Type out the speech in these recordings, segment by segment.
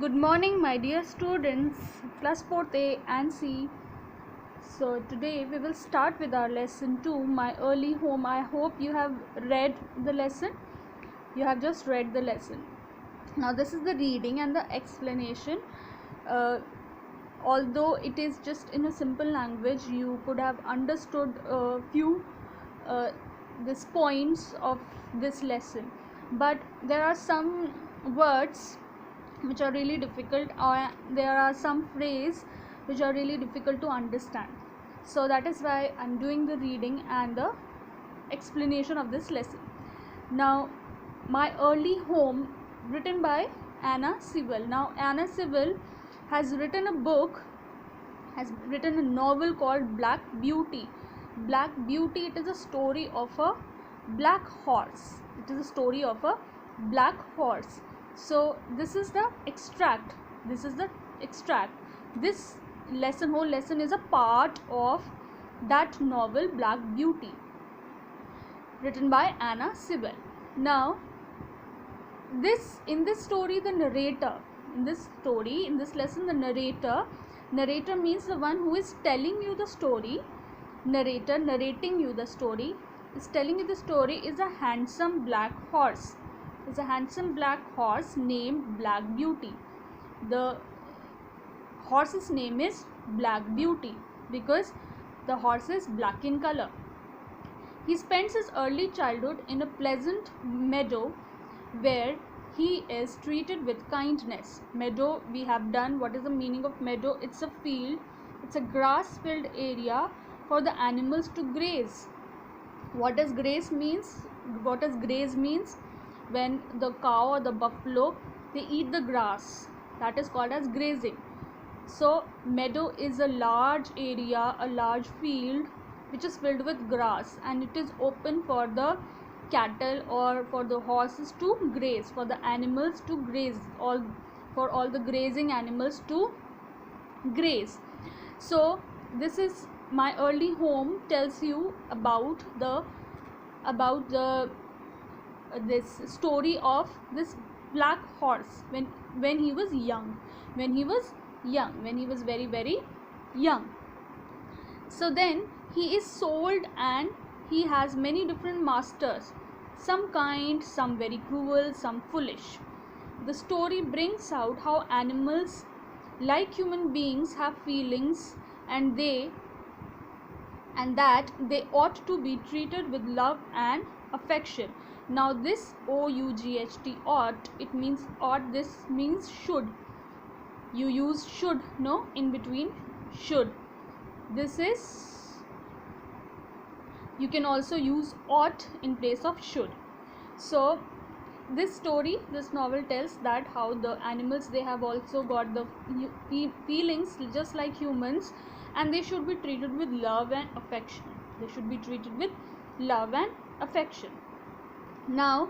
Good morning, my dear students, class 4th A and C. So, today we will start with our lesson 2, My Early Home. I hope you have read the lesson. You have just read the lesson. Now, this is the reading and the explanation. Although it is just in a simple language, you could have understood a few these points of this lesson. But there are some words which are really difficult, or there are some phrases which are really difficult to understand. So that is why I'm doing the reading and the explanation of this lesson. Now, My Early Home, written by Anna Sewell. Now, Anna Sewell has written a book, has written a novel called Black Beauty. Black Beauty, it is a story of a black horse. It is a story of a black horse. So this is the extract. This is the extract. This lesson, whole lesson is a part of that novel Black Beauty, written by Anna Sewell. Now, in this story, the narrator, in this lesson, the narrator means the one who is telling you the story. Narrator, narrating you the story, is telling you the story, is a handsome black horse. Is a handsome black horse named Black Beauty. The horse's name is Black Beauty because the horse is black in color. He spends his early childhood in a pleasant meadow where he is treated with kindness. Meadow, we have done. What is the meaning of meadow? It's a field, it's a grass filled area for the animals to graze. What does graze means? What does graze means? When the cow or the buffalo, they eat the grass, that is called as grazing. So meadow is a large area, a large field which is filled with grass, and it is open for the cattle or for the horses to graze, for the animals to graze, for all the grazing animals to graze. So this is My Early Home, tells you about the this story of this black horse when he was young, when he was very, very young. So then he is sold and he has many different masters, some kind, some very cruel, some foolish. The story brings out how animals, like human beings, have feelings, and that they ought to be treated with love and affection. Now this OUGHT, ought, it means ought, this means should. You use should, no, in between should. This is, you can also use ought in place of should. So this story, this novel tells that how the animals, they have also got the feelings just like humans, and they should be treated with love and affection. They should be treated with love and affection. Now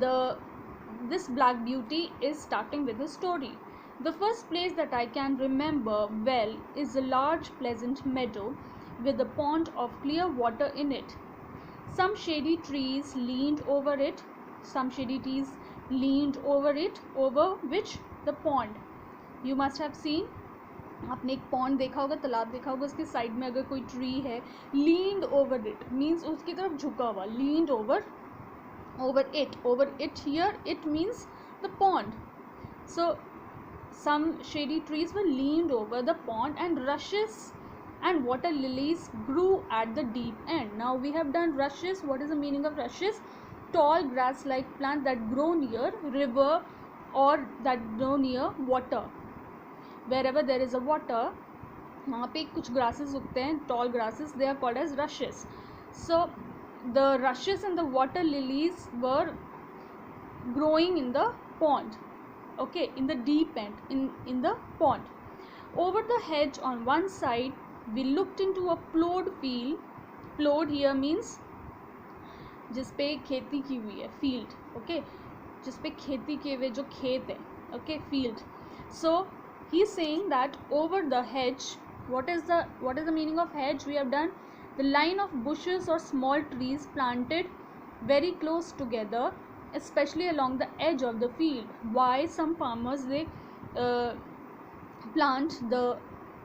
this Black Beauty is starting with a story. The first place that I can remember well is a large pleasant meadow with a pond of clear water in it. Some shady trees leaned over it, over which the pond. You must have seen, आपने एक pond देखा होगा, तालाब देखा होगा, उसके side में अगर कोई ट्री है, लीन्ड ओवर इट मीन्स उसकी तरफ झुका हुआ, leaned over it, here it means the pond. So some shady trees were leaned over the pond, and rushes and water lilies grew at the deep end. Now we have done rushes. What is the meaning of rushes? Tall grass like plants that grow near river or that grow near water. Wherever there is a water, वहाँ पे कुछ grasses उगते हैं, tall grasses, they are called as rushes. So the rushes and the water lilies were growing in the pond, okay, in the deep end, in the pond. Over the hedge on one side, we looked into a plowed field. Plowed here means जिस पे खेती की हुई है, field, okay, जिस पे खेती किए हुए जो खेत है, okay, field. So he is saying that over the hedge, what is the meaning of hedge? We have done the line of bushes or small trees planted very close together especially along the edge of the field. Why some farmers they plant the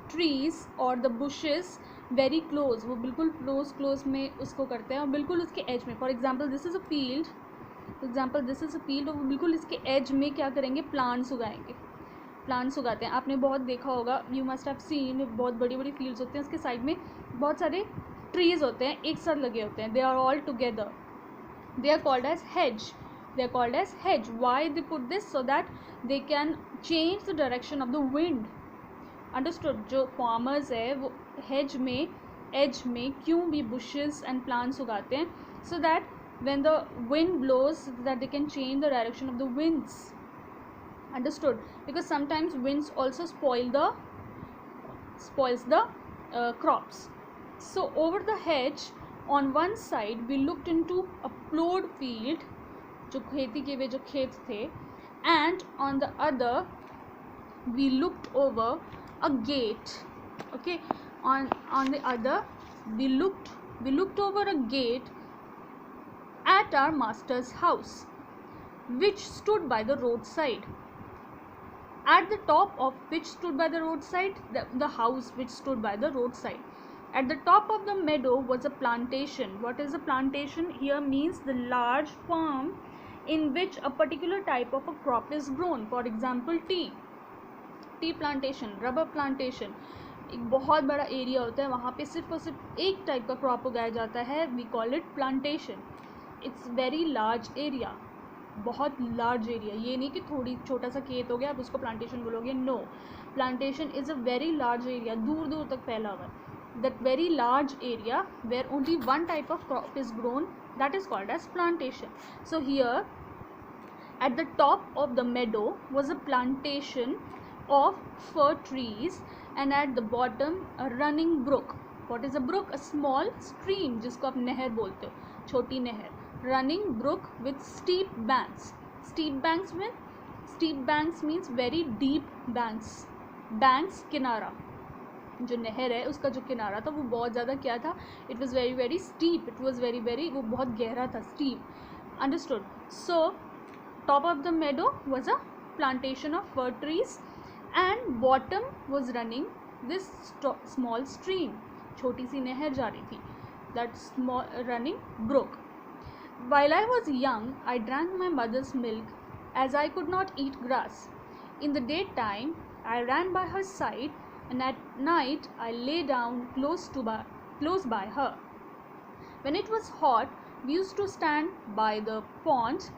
trees or the bushes very close, वो बिल्कुल close में उसको करते हैं और बिल्कुल उसके edge में. For example this is a field, और वो बिल्कुल इसके edge में क्या करेंगे, plants उगाएंगे. प्लांट्स उगाते हैं. आपने बहुत देखा होगा, यू मस्ट हैव सीन, बहुत बड़ी बड़ी फील्ड्स होते हैं, उसके साइड में बहुत सारे ट्रीज होते हैं, एक साथ लगे होते हैं. They are all together, they are called as hedge. Why they put this? So that they can change the direction of the wind. Understood? जो फार्मर्स है वो हेज में, एज में क्यों भी बुशेस एंड प्लांट्स उगाते हैं? So that when the wind blows, that they can change the direction of the winds. Understood? Because sometimes winds also spoils the crops. So over the hedge on one side we looked into a plowed field, जो खेती के वे जो खेत थे, and on the other we looked over a gate. Okay, on the other we looked over a gate at our master's house, which stood by the roadside. At the top of which stood by the roadside, the house which stood by the roadside. At the top of the meadow was a plantation. What is a plantation? Here means the large farm in which a particular type of a crop is grown. For example, tea plantation, rubber plantation. एक बहुत बड़ा area होता है, वहाँ पे सिर्फ और सिर्फ एक टाइप का क्रॉप उगाया जाता है. We call it plantation. It's very large area, बहुत लार्ज एरिया. ये नहीं कि थोड़ी छोटा सा खेत हो गया आप उसको प्लांटेशन बोलोगे. No, plantation is a very large area, दूर दूर तक फैला हुआ है. That very large area where only one type of crop is grown, that is called as plantation. So here at the top of the meadow was a plantation of fir trees, and at the bottom a running brook. What is a brook? A small stream, जिसको आप नहर बोलते हो, छोटी नहर. Running brook with steep banks. Steep banks means very deep banks. Banks किनारा, जो नहर है उसका जो किनारा था वो बहुत ज़्यादा क्या था? It was very very steep. It was very very, वो बहुत गहरा था, steep. Understood? So top of the meadow was a plantation of fir trees, and bottom was running this small stream. छोटी सी नहर जा रही थी, that small running brook. While I was young, I drank my mother's milk, as I could not eat grass. In the daytime, I ran by her side, and at night I lay down close by her. When it was hot, we used to stand by the pond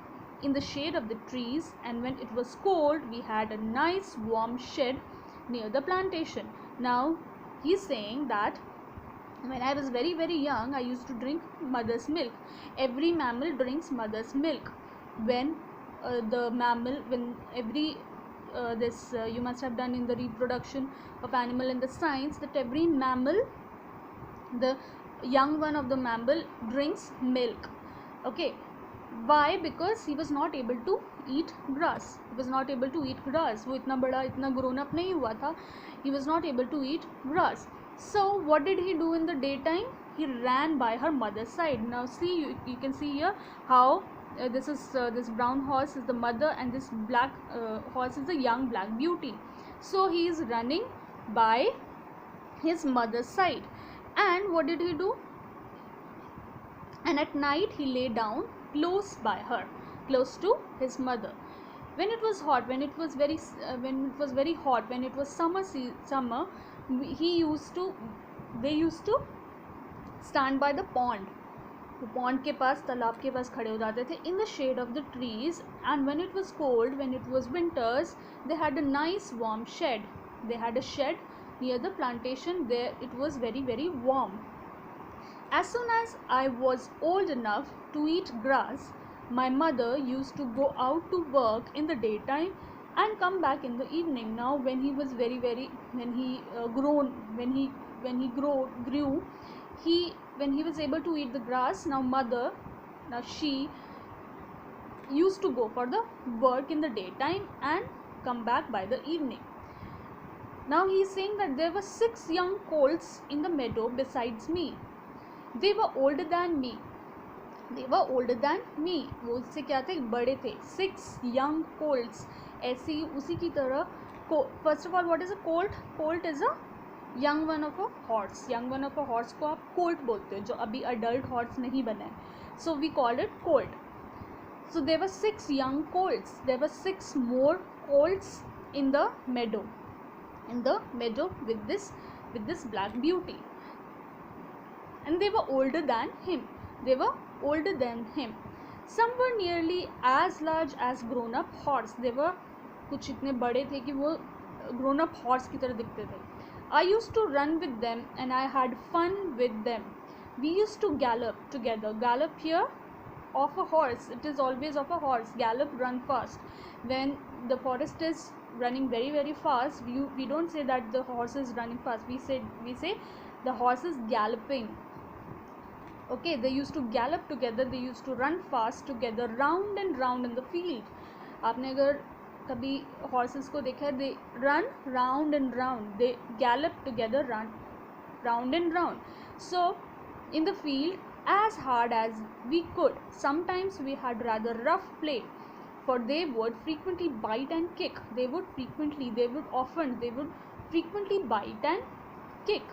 in the shade of the trees, and when it was cold, we had a nice warm shed near the plantation. Now he's saying that when I was very very young, I used to drink mother's milk. Every mammal drinks mother's milk. When you must have done in the reproduction of animal in the science, that every mammal, the young one of the mammal drinks milk. Okay, why? Because he was not able to eat grass. वो इतना बड़ा, इतना grown up नहीं हुआ था. He was not able to eat grass. So what did he do in the daytime? He ran by her mother's side. Now see, you can see here how this brown horse is the mother, and this black horse is the young black beauty. So he is running by his mother's side. And what did he do? And at night he lay down close by her, close to his mother. When it was hot, when it was very hot, when it was summer, they used to stand by the pond. वो pond के पास, तालाब के पास खड़े हो जाते थे in the shade of the trees. And when it was cold, when it was winters, they had a nice warm shed. They had a shed near the plantation. There it was very very warm. As soon as I was old enough to eat grass, my mother used to go out to work in the daytime and come back in the evening. Now when he was grew, when he was able to eat the grass, now she used to go for the work in the daytime and come back by the evening. Now he is saying that there were 6 young colts in the meadow besides me. They were older than me. they were older than me, वो उससे क्या थे, बड़े थे. 6 young colts, ऐसे ही उसी की तरह. First of all what is a Colt? Colt is a young one of a horse. Young one of a horse को आप कोल्ट बोलते हो, जो अभी अडल्ट हॉर्स नहीं बने. So we called it colt. So there were 6 young colts. There were 6 more colts in the meadow. In the meadow with this black beauty. And they were older than him. They were older than him. Some were nearly as large as grown up horse. They were कुछ इतने बड़े थे कि वो grown up horse की तरह दिखते थे. I used to run with them and I had fun with them. We used to gallop together. Gallop here of a horse, it is always of a horse. Gallop, run fast. When the forest is running very very fast, we don't say that the horse is running fast, we say the horse is galloping. Okay, they used to gallop together, they used to run fast together, round and round in the field. आपने अगर कभी horses को देखा है, they run round and round, they gallop together, run round and round. So in the field as hard as we could. Sometimes we had rather rough play, for they would frequently bite and kick. They would frequently bite and kick.